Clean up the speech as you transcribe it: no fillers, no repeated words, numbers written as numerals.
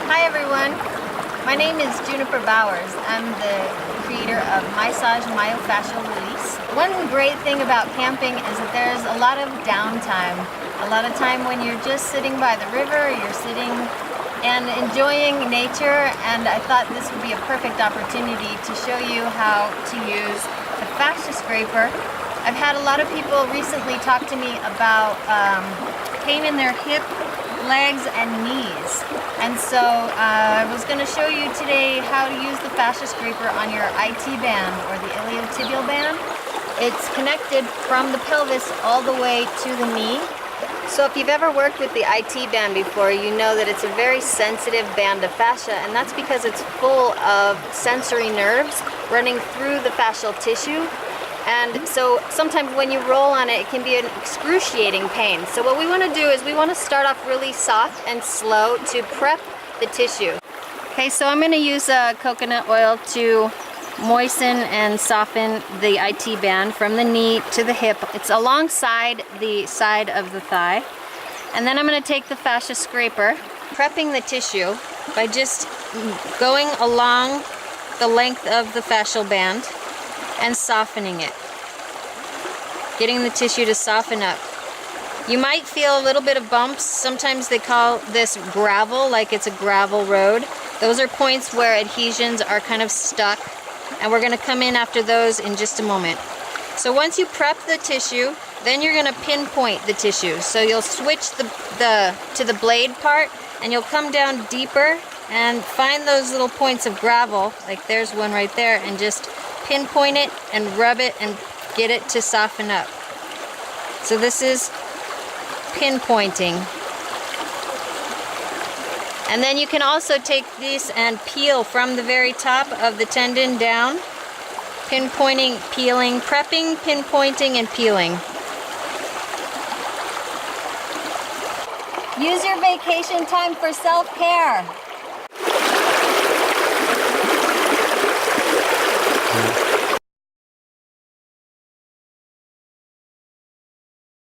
Hi everyone, my name is Juniper Bowers. I'm the creator of Massage Myofascial Release. One great thing about camping is that there's a lot of downtime. A lot of time when you're just sitting by the river, you're sitting and enjoying nature, and I thought this would be a perfect opportunity to show you how to use the fascia scraper. I've had a lot of people recently talk to me about pain in their hip, legs, and knees. And so I was going to show you today how to use the fascia scraper on your IT band or the iliotibial band. It's connected from the pelvis all the way to the knee. So if you've ever worked with the IT band before, you know that it's a very sensitive band of fascia, and that's because it's full of sensory nerves running through the fascial tissue. And so sometimes when you roll on it, it can be an excruciating pain. So what we want to do is we want to start off really soft and slow to prep the tissue. Okay, so I'm going to use coconut oil to moisten and soften the IT band from the knee to the hip. It's alongside the side of the thigh. And then I'm going to take the fascia scraper, prepping the tissue by just going along the length of the fascial band and softening it, getting the tissue to soften up. You might feel a little bit of bumps. Sometimes they call this gravel, like it's a gravel road. Those are points where adhesions are kind of stuck, and we're going to come in after those in just a moment. So once you prep the tissue, then you're going to pinpoint the tissue. So you'll switch to the blade part, and you'll come down deeper and find those little points of gravel, like there's one right there, and just pinpoint it and rub it and get it to soften up. So this is pinpointing. And then you can also take this and peel from the very top of the tendon down, pinpointing, peeling, prepping, pinpointing, and peeling. Use your vacation time for self-care.